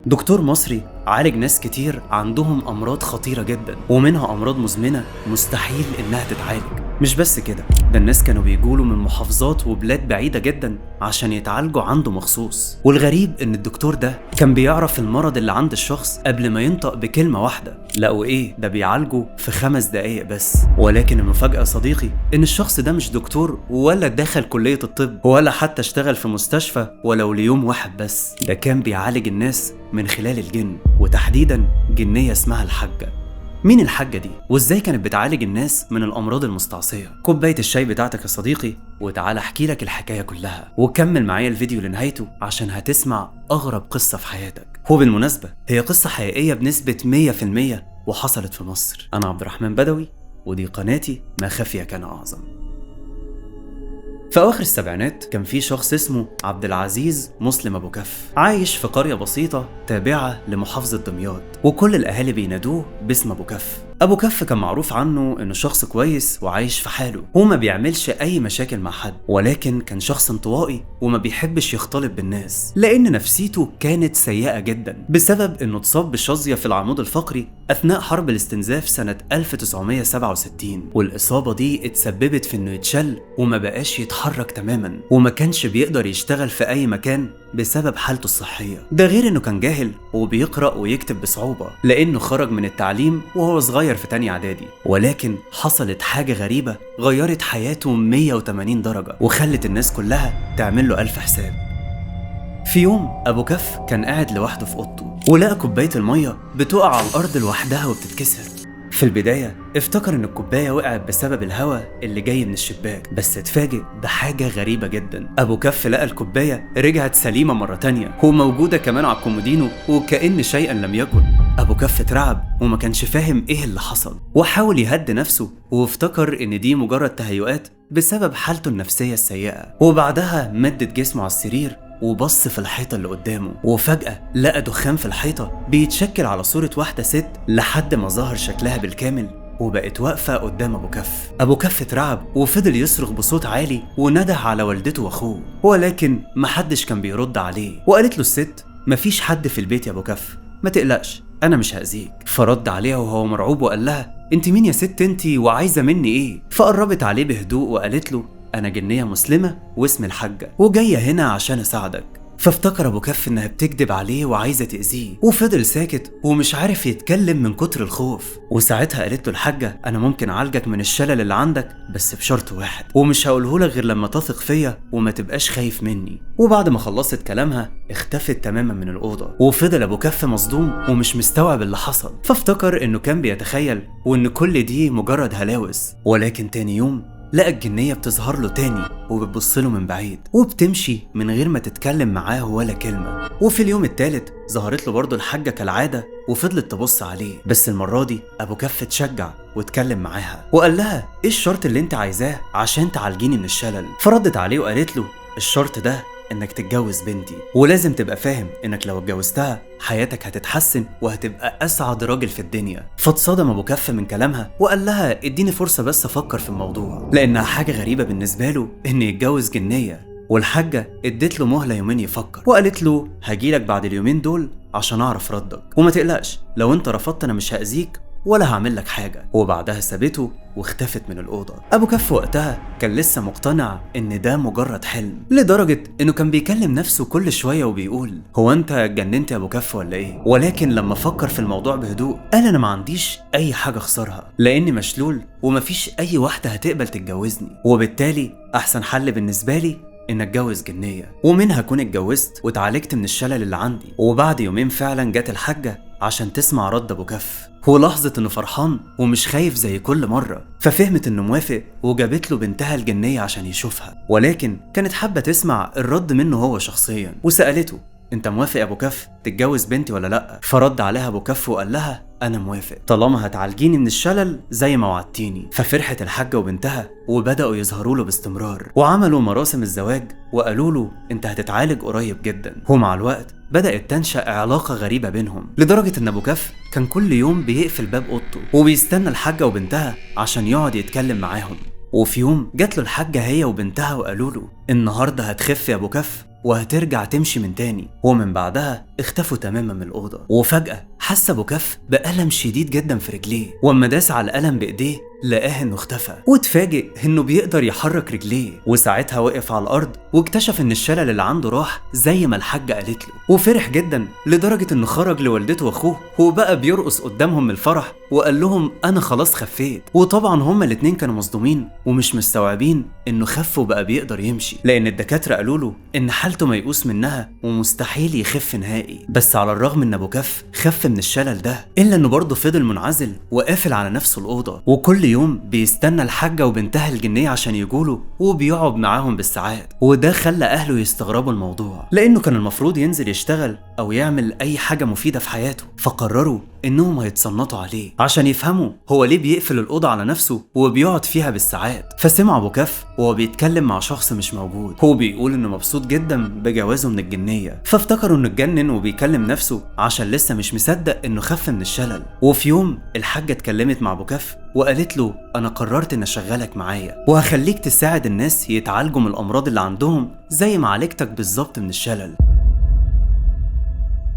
دكتور مصري عالج ناس كتير عندهم أمراض خطيرة جدا، ومنها أمراض مزمنة مستحيل إنها تتعالج. مش بس كده، ده الناس كانوا بيجولوا من محافظات وبلاد بعيدة جدا عشان يتعالجوا عنده مخصوص. والغريب إن الدكتور ده كان بيعرف المرض اللي عند الشخص قبل ما ينطق بكلمة واحدة. لقوا إيه؟ ده بيعالجه في 5 دقايق بس. ولكن المفاجأة صديقي إن الشخص ده مش دكتور ولا دخل كلية الطب ولا حتى اشتغل في مستشفى ولو ليوم واحد بس. ده كان بيعالج الناس من خلال الجن، وتحديدا جنية اسمها الحاجة. مين الحاجة دي؟ وازاي كانت بتعالج الناس من الأمراض المستعصية؟ كوباية الشاي بتاعتك يا صديقي وتعال احكي لك الحكاية كلها، وكمل معايا الفيديو لنهايته عشان هتسمع أغرب قصة في حياتك. وبالمناسبة هي قصة حقيقية بنسبة 100% وحصلت في مصر. أنا عبد الرحمن بدوي ودي قناتي ما خفي كان أعظم. في أواخر السبعينات كان في شخص اسمه عبد العزيز مسلم أبو كف، عايش في قرية بسيطة تابعة لمحافظة دمياط، وكل الأهالي بينادوه باسم أبو كف. أبو كف كان معروف عنه إنه شخص كويس وعايش في حاله وما بيعملش أي مشاكل مع حد، ولكن كان شخص انطوائي وما بيحبش يختلط بالناس لأن نفسيته كانت سيئة جدا بسبب إنه اتصاب بشظية في العمود الفقري أثناء حرب الاستنزاف سنة 1967، والإصابة دي اتسببت في إنه يتشل وما بقاش يتحرك تماما، وما كانش بيقدر يشتغل في أي مكان بسبب حالته الصحية. ده غير إنه كان جاهل وبيقرأ ويكتب بصعوبة لأنه خرج من التعليم وهو صغير في تانية إعدادي. ولكن حصلت حاجة غريبة غيرت حياته 180 درجة وخلت الناس كلها تعمل له 1000 حساب. في يوم أبو كف كان قاعد لوحده في أوضته ولقى كوباية المية بتقع على الأرض لوحدها وبتتكسر. في البداية افتكر ان الكوباية وقعت بسبب الهواء اللي جاي من الشباك، بس اتفاجئ بحاجة غريبة جدا. ابو كف لقى الكوباية رجعت سليمة مرة تانية وموجودة كمان على الكومودينو وكأن شيئا لم يكن. ابو كف اترعب وما كانش فاهم ايه اللي حصل، وحاول يهدي نفسه وافتكر ان دي مجرد تهيؤات بسبب حالته النفسية السيئة. وبعدها مدد جسمه على السرير وبص في الحيطة اللي قدامه، وفجأة لقى دخان في الحيطة بيتشكل على صورة واحدة ست لحد ما ظهر شكلها بالكامل وبقت واقفة قدام أبو كف. أبو كف اترعب وفضل يصرخ بصوت عالي ونده على والدته وأخوه، ولكن محدش كان بيرد عليه. وقالت له الست مفيش حد في البيت يا أبو كف، ما تقلقش أنا مش هأذيك. فرد عليها وهو مرعوب وقال لها انت مين يا ست انت وعايزة مني ايه؟ فقربت عليه بهدوء وقالت له أنا جنية مسلمة واسم الحاجة وجاية هنا عشان أساعدك. فافتكر أبو كف إنها بتكذب عليه وعايزة تأذيه، وفضل ساكت ومش عارف يتكلم من كتر الخوف. وساعتها قالت له الحاجة أنا ممكن أعالجك من الشلل اللي عندك بس بشرط واحد، ومش هقولهولك غير لما تثق فيا وما تبقاش خايف مني. وبعد ما خلصت كلامها اختفت تماما من الأوضة، وفضل أبو كف مصدوم ومش مستوعب اللي حصل. فافتكر إنه كان بيتخيل وإن كل دي مجرد هلاوس. ولكن تاني يوم لقى الجنية بتظهر له تاني وبتبصله من بعيد وبتمشي من غير ما تتكلم معاه ولا كلمة. وفي اليوم التالت ظهرت له برضه الحاجة كالعادة وفضلت تبص عليه، بس المرة دي أبو كف اتشجع واتكلم معاها وقال لها ايه الشرط اللي انت عايزاه عشان تعالجيني من الشلل؟ فردت عليه وقالت له الشرط ده انك تتجوز بنتي، ولازم تبقى فاهم انك لو اتجوزتها حياتك هتتحسن وهتبقى اسعد راجل في الدنيا. فاتصدم ابو كف من كلامها وقال لها اديني فرصة بس افكر في الموضوع، لانها حاجة غريبة بالنسبة له ان يتجوز جنية. والحاجة ادت له مهلة يومين يفكر، وقالت له هجيلك بعد اليومين دول عشان اعرف ردك، وما تقلقش لو انت رفضت انا مش هأذيك ولا هعمل لك حاجة. وبعدها سابته واختفت من الأوضة. أبو كف وقتها كان لسه مقتنع إن ده مجرد حلم، لدرجة إنه كان بيكلم نفسه كل شوية وبيقول هو أنت اتجننت يا أبو كف ولا إيه؟ ولكن لما فكر في الموضوع بهدوء قال أنا ما عنديش أي حاجة أخسرها لأني مشلول ومفيش أي واحدة هتقبل تتجوزني، وبالتالي أحسن حل بالنسبة لي إن اتجوز جنية، ومنها كون اتجوزت واتعالجت من الشلل اللي عندي. وبعد يومين فعلا جت الحاجة عشان تسمع رد أبو كف، ولاحظت إنه فرحان ومش خايف زي كل مرة، ففهمت إنه موافق وجابت له بنتها الجنية عشان يشوفها. ولكن كانت حابة تسمع الرد منه هو شخصيا، وسألته انت موافق يا ابو كف تتجوز بنتي ولا لا؟ فرد عليها ابو كف وقال لها انا موافق طالما هتعالجيني من الشلل زي ما وعدتيني. ففرحت الحاجة وبنتها وبدأوا يظهروا له باستمرار، وعملوا مراسم الزواج وقالوا له انت هتتعالج قريب جدا. ومع الوقت بدأت تنشأ علاقة غريبة بينهم، لدرجة ان ابو كف كان كل يوم بيقفل باب اوضته وبيستنى الحاجة وبنتها عشان يقعد يتكلم معاهم. وفي يوم جات له الحاجة هي وبنتها وقالوا له النهارده هتخف يا ابو كف وهترجع تمشي من تاني. ومن بعدها اختفوا تماما من الأوضة. وفجأة حس أبو كف بألم شديد جدا في رجليه، واما داس على الألم بإيديه لقاه انه اختفى، واتفاجئ انه بيقدر يحرك رجليه. وساعتها وقف على الارض واكتشف ان الشلل اللي عنده راح زي ما الحاجة قالت له، وفرح جدا لدرجة انه خرج لوالدته واخوه وبقى بيرقص قدامهم من الفرح وقال لهم انا خلاص خفيت. وطبعا هما الاتنين كانوا مصدومين ومش مستوعبين انه خف وبقى بيقدر يمشي، لان الدكاترة قالوا له ان حالته ميؤوس منها ومستحيل يخف نهائي. بس على الرغم ان ابو كف خف من الشلل ده الا انه برضه فضل منعزل وقافل على نفسه الأوضة، وكل يوم بيستنى الحاجة وبنتها الجنية عشان يجولوا وبيقعد معاهم بالساعات. وده خلى أهله يستغربوا الموضوع، لأنه كان المفروض ينزل يشتغل أو يعمل أي حاجة مفيدة في حياته، فقرروا إنهم هيتصنطوا عليه عشان يفهموا هو ليه بيقفل الأوضة على نفسه وبيقعد فيها بالساعات. فسمع أبو كف وهو بيتكلم مع شخص مش موجود، هو بيقول إنه مبسوط جدا بجوازه من الجنية، فافتكروا إنه اتجنن وبيكلم نفسه عشان لسه مش مصدق إنه خف من الشلل. وفي يوم الحاجة اتكلمت مع أبو كف وقالت له أنا قررت إن أشغلك معايا وهخليك تساعد الناس يتعالجوا من الأمراض اللي عندهم زي ما عالجتك بالظبط من الشلل.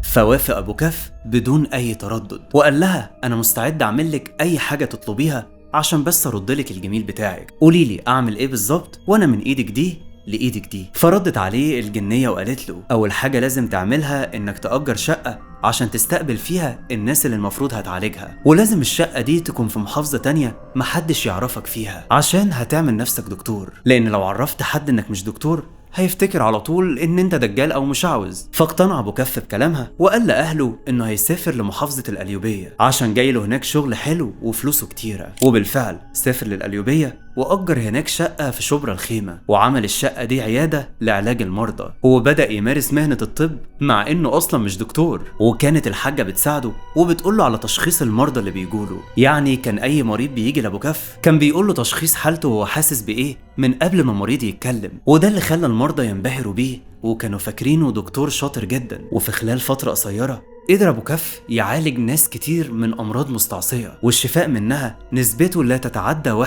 فوافق أبو كف بدون أي تردد وقال لها أنا مستعد أعمل لك أي حاجة تطلبيها عشان بس أردلك الجميل بتاعك، قوليلي أعمل إيه بالظبط وأنا من إيدك دي لإيدك دي. فردت عليه الجنية وقالت له أول حاجة لازم تعملها إنك تأجر شقة عشان تستقبل فيها الناس اللي المفروض هتعالجها، ولازم الشقة دي تكون في محافظة تانية محدش يعرفك فيها عشان هتعمل نفسك دكتور، لأن لو عرفت حد إنك مش دكتور هيفتكر على طول ان انت دجال او مشعوذ. فاقتنع ابو كف بكلامها وقال لاهله انه هيسافر لمحافظة القليوبية عشان جاي له هناك شغل حلو وفلوسه كتيرة. وبالفعل سافر للقليوبية واجر هناك شقة في شبرا الخيمة، وعمل الشقة دي عيادة لعلاج المرضى، وبدأ يمارس مهنة الطب مع انه اصلا مش دكتور. وكانت الحاجة بتساعده وبتقوله على تشخيص المرضى اللي بيجوله، يعني كان اي مريض بيجي لابو كف كان بيقوله تشخيص حالته وهو حاسس بايه من قبل ما المريض يتكلم، وده اللي خلى المرضى ينبهروا بيه وكانوا فاكرينه دكتور شاطر جدا. وفي خلال فترة قصيرة قدر ابو كف يعالج ناس كتير من امراض مستعصية والشفاء منها نسبته لا تتعدى 1%،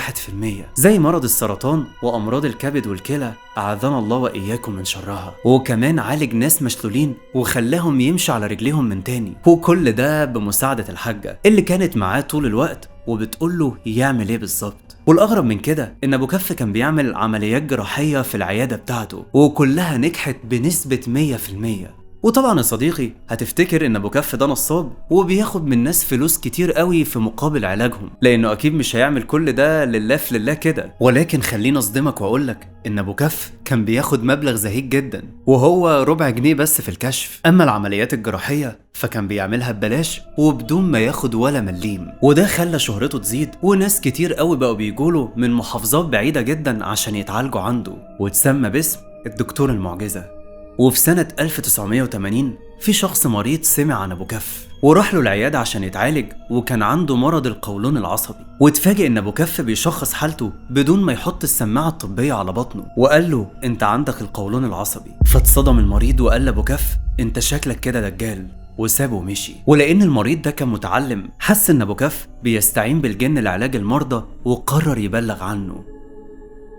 زي مرض السرطان وامراض الكبد والكلى اعاذنا الله واياكم من شرها. وكمان عالج ناس مشلولين وخلاهم يمشي على رجليهم من تاني، وكل ده بمساعدة الحاجة اللي كانت معاه طول الوقت وبتقوله يعمل ايه بالظبط. والاغرب من كده ان ابو كف كان بيعمل عمليات جراحية في العيادة بتاعته وكلها نجحت بنسبة 100%. وطبعا يا صديقي هتفتكر ان ابو كف ده نصاب وبياخد من الناس فلوس كتير قوي في مقابل علاجهم، لانه اكيد مش هيعمل كل ده لله في لله كده. ولكن خليني اصدمك واقولك ان ابو كف كان بياخد مبلغ زهيد جدا وهو ربع جنيه بس في الكشف. اما العمليات الجراحية فكان بيعملها ببلاش وبدون ما ياخد ولا مليم، وده خلى شهرته تزيد وناس كتير قوي بقوا بيجوله من محافظات بعيدة جدا عشان يتعالجوا عنده، واتسمى باسم الدكتور المعجزة. وفي سنة 1980 في شخص مريض سمع عن أبو كف وراح له العيادة عشان يتعالج، وكان عنده مرض القولون العصبي. واتفاجئ ان أبو كف بيشخص حالته بدون ما يحط السماعة الطبية على بطنه وقال له انت عندك القولون العصبي. فاتصدم المريض وقال لأبو كف انت شكلك كده دجال، وسابه ومشي. ولأن المريض ده كان متعلم حس ان أبو كف بيستعين بالجن لعلاج المرضى وقرر يبلغ عنه.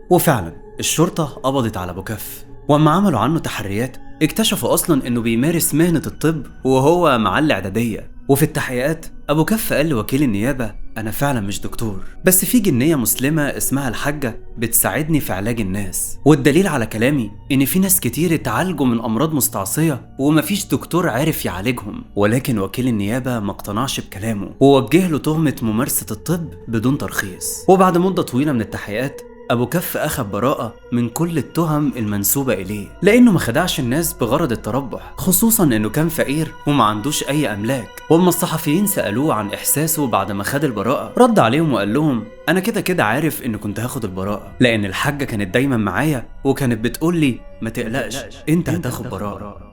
وفعلا الشرطة قبضت على أبو كف، واما عملوا عنه تحريات اكتشفوا اصلا انه بيمارس مهنة الطب وهو مع الاعدادية. وفي التحقيقات ابو كف قال لوكيل النيابة انا فعلا مش دكتور، بس في جنية مسلمة اسمها الحاجة بتساعدني في علاج الناس، والدليل على كلامي ان في ناس كتير اتعالجوا من امراض مستعصية ومفيش دكتور عارف يعالجهم. ولكن وكيل النيابة ما اقتنعش بكلامه ووجه له تهمة ممارسة الطب بدون ترخيص. وبعد مدة طويلة من التحقيقات أبو كف أخذ براءة من كل التهم المنسوبة إليه، لأنه ما خدعش الناس بغرض التربح، خصوصا إنه كان فقير وما عندوش أي أملاك. وأما الصحفيين سألوه عن إحساسه بعد ما خد البراءة رد عليهم وقال لهم أنا كده كده عارف إن كنت هاخد البراءة، لأن الحاجة كانت دايما معايا وكانت بتقول لي ما تقلقش أنت هتاخد براءة.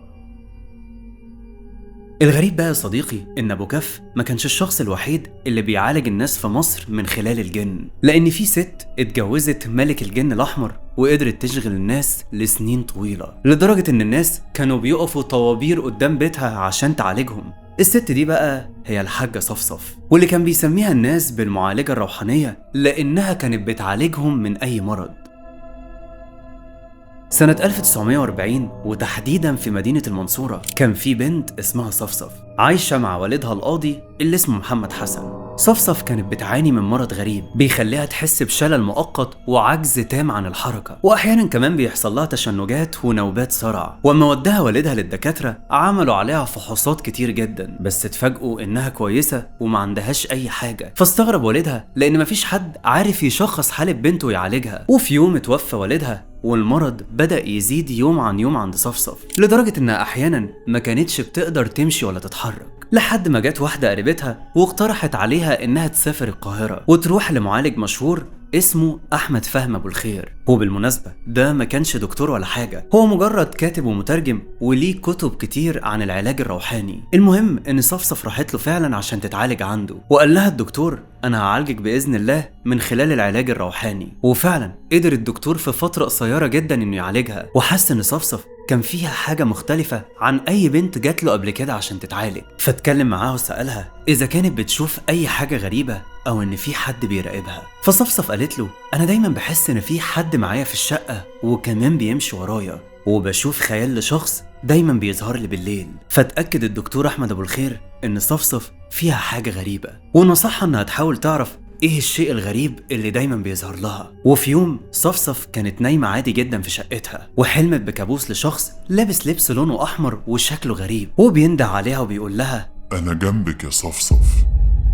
الغريب بقى يا صديقي ان ابو كف ما كانش الشخص الوحيد اللي بيعالج الناس في مصر من خلال الجن، لان في ست اتجوزت ملك الجن الاحمر وقدرت تشغل الناس لسنين طويلة، لدرجة ان الناس كانوا بيقفوا طوابير قدام بيتها عشان تعالجهم. الست دي بقى هي الحاجة صفصف، واللي كان بيسميها الناس بالمعالجة الروحانية لانها كانت بتعالجهم من اي مرض. سنة 1940 وتحديدا في مدينة المنصورة كان في بنت اسمها صفصف عايشة مع والدها القاضي اللي اسمه محمد حسن. صفصف كانت بتعاني من مرض غريب بيخليها تحس بشلل مؤقت وعجز تام عن الحركة، واحيانا كمان بيحصل لها تشنجات ونوبات صرع. واما ودها والدها للدكاترة عملوا عليها فحوصات كتير جدا، بس اتفاجئوا انها كويسة وما عندهاش اي حاجة. فاستغرب والدها لان مفيش حد عارف يشخص حالة بنته ويعالجها. وفي يوم اتوفى والدها والمرض بدأ يزيد يوم عن يوم عند صفصف، لدرجة انها احيانا ما كانتش بتقدر تمشي ولا تتحرك، لحد ما جت واحدة قريبتها واقترحت عليها انها تسافر القاهرة وتروح لمعالج مشهور اسمه احمد فهم ابو الخير. وبالمناسبة ده ما كانش دكتور ولا حاجة، هو مجرد كاتب ومترجم وليه كتب كتير عن العلاج الروحاني. المهم ان صفصف راحت له فعلا عشان تتعالج عنده، وقال لها الدكتور انا هعالجك باذن الله من خلال العلاج الروحاني. وفعلا قدر الدكتور في فترة قصيرة جدا انه يعالجها، وحس ان صفصف كان فيها حاجة مختلفة عن أي بنت جات له قبل كده عشان تتعالج. فاتكلم معاها وسألها إذا كانت بتشوف أي حاجة غريبة أو إن في حد بيراقبها. فصفصف قالت له أنا دايما بحس إن في حد معايا في الشقة وكمان بيمشي ورايا، وبشوف خيال لشخص دايما بيظهر لي بالليل. فاتأكد الدكتور أحمد أبو الخير إن صفصف فيها حاجة غريبة، ونصحها إنها تحاول تعرف ايه الشيء الغريب اللي دايما بيظهر لها. وفي يوم صفصف كانت نايمة عادي جدا في شقتها، وحلمت بكابوس لشخص لابس لبس لونه احمر وشكله غريب، وبينده عليها وبيقول لها انا جنبك يا صفصف.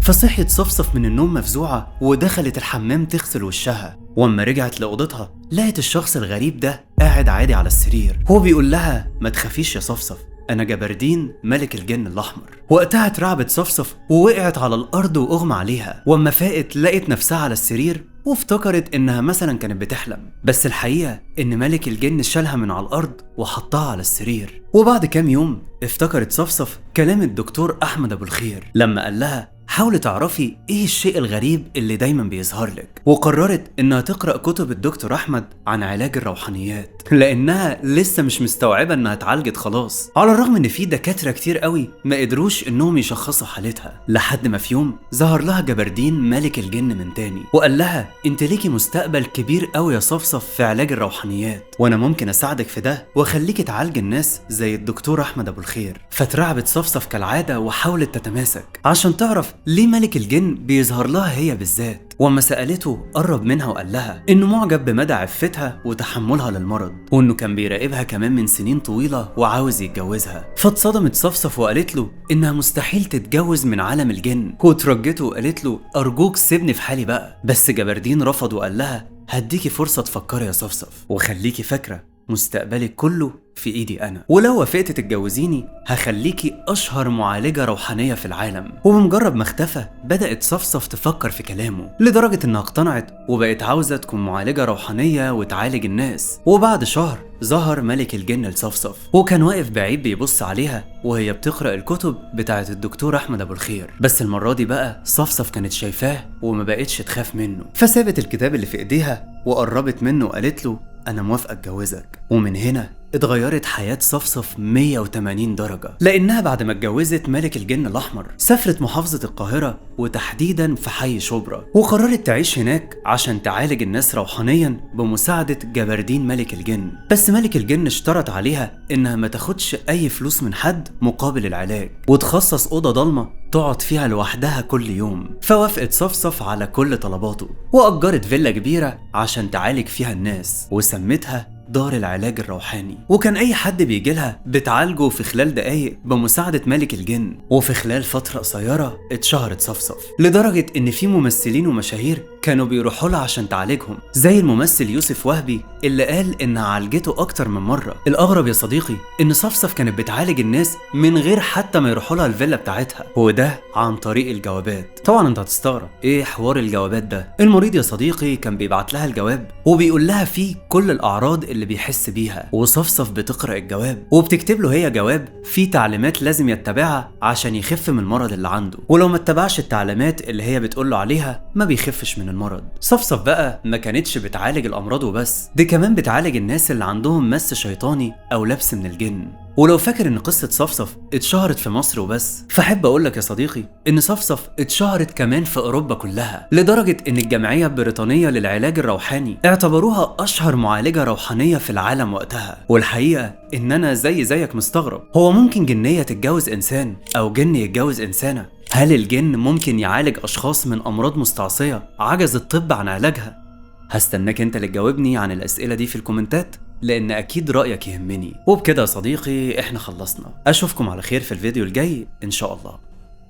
فصحيت صفصف من النوم مفزوعة ودخلت الحمام تغسل وشها، واما رجعت لأوضتها لقت الشخص الغريب ده قاعد عادي على السرير. هو بيقول لها ما تخافيش يا صفصف، أنا جبردين ملك الجن الأحمر. وقتها اترعبت صفصف ووقعت على الأرض وأغمى عليها، واما فاقت لقت نفسها على السرير وافتكرت إنها مثلا كانت بتحلم، بس الحقيقة إن ملك الجن شالها من على الأرض وحطها على السرير. وبعد كام يوم افتكرت صفصف كلام الدكتور أحمد أبو الخير لما قال لها حاولي تعرفي ايه الشيء الغريب اللي دايما بيظهر لك، وقررت انها تقرأ كتب الدكتور احمد عن علاج الروحانيات لانها لسه مش مستوعبة انها اتعالجت خلاص، على الرغم ان في دكاترة كتير قوي ما قدروش انهم يشخصوا حالتها. لحد ما في يوم ظهر لها جبردين ملك الجن من تاني وقال لها انت ليكي مستقبل كبير قوي يا صفصف في علاج الروحانيات، وانا ممكن اساعدك في ده واخليكي تعالج الناس زي الدكتور احمد ابو الخير. فترعبت صفصف كالعادة وحاولت تتماسك عشان تعرف ليه ملك الجن بيظهر لها هي بالذات. واما سألته قرب منها وقال لها انه معجب بمدى عفتها وتحملها للمرض، وانه كان بيراقبها كمان من سنين طويلة وعاوز يتجوزها. فاتصدمت صفصف وقالت له انها مستحيل تتجوز من عالم الجن، وترجته وقالت له ارجوك سيبني في حالي بقى. بس جبردين رفض وقال لها هديكي فرصة تفكري يا صفصف، وخليكي فاكرة مستقبلك كله في ايدي انا، ولو وافقت تتجوزيني هخليكي اشهر معالجة روحانية في العالم. وبمجرد ما اختفى بدأت صفصف تفكر في كلامه لدرجة انها اقتنعت وبقت عاوزة تكون معالجة روحانية وتعالج الناس. وبعد شهر ظهر ملك الجن لصفصف، وكان واقف بعيد بيبص عليها وهي بتقرأ الكتب بتاعة الدكتور احمد ابو الخير. بس المرة دي بقى صفصف كانت شايفاه وما بقتش تخاف منه، فسابت الكتاب اللي في ايديها وقربت منه وقالت له أنا موافقة أتجوزك. ومن هنا اتغيرت حياة صفصف 180 درجة، لأنها بعد ما اتجوزت ملك الجن الأحمر سافرت محافظة القاهرة وتحديدا في حي شبرا، وقررت تعيش هناك عشان تعالج الناس روحانيا بمساعدة جبردين ملك الجن. بس ملك الجن اشترط عليها إنها ما تاخدش أي فلوس من حد مقابل العلاج، وتخصص أوضة ضلمة تقعد فيها لوحدها كل يوم. فوافقت صفصف على كل طلباته وأجرت فيلا كبيرة عشان تعالج فيها الناس وسمتها دار العلاج الروحاني. وكان اي حد بيجي لها بتعالجه في خلال دقايق بمساعدة ملك الجن. وفي خلال فترة قصيرة اتشهرت صفصف لدرجة ان في ممثلين ومشاهير كانوا بيروحوا لها عشان تعالجهم، زي الممثل يوسف وهبي اللي قال انها عالجته اكتر من مرة. الاغرب يا صديقي ان صفصف كانت بتعالج الناس من غير حتى ما يروحوا لها الفيلا بتاعتها، وده عن طريق الجوابات. طبعا انت هتستغرب ايه حوار الجوابات ده؟ المريض يا صديقي كان بيبعت لها الجواب وبيقول لها فيه كل الاعراض اللي بيحس بيها، وصفصف بتقرأ الجواب وبتكتب له هي جواب فيه تعليمات لازم يتبعها عشان يخف من المرض اللي عنده، ولو ما اتبعش التعليمات اللي هي بتقول له عليها ما بيخفش من المرض. صفصف بقى ما كانتش بتعالج الامراض وبس، دي كمان بتعالج الناس اللي عندهم مس شيطاني او لبس من الجن. ولو فاكر ان قصة صفصف اتشهرت في مصر وبس، فحب اقولك يا صديقي ان صفصف اتشهرت كمان في اوروبا كلها، لدرجة ان الجمعية البريطانية للعلاج الروحاني اعتبروها اشهر معالجة روحانية في العالم وقتها. والحقيقة ان انا زيك مستغرب، هو ممكن جنية تتجوز انسان او جن يتجوز انسانة؟ هل الجن ممكن يعالج اشخاص من امراض مستعصية عجز الطب عن علاجها؟ هستناك انت اللي تجاوبني عن الاسئلة دي في الكومنتات، لان اكيد رأيك يهمني. وبكده يا صديقي احنا خلصنا، اشوفكم على خير في الفيديو الجاي ان شاء الله.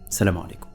سلام عليكم.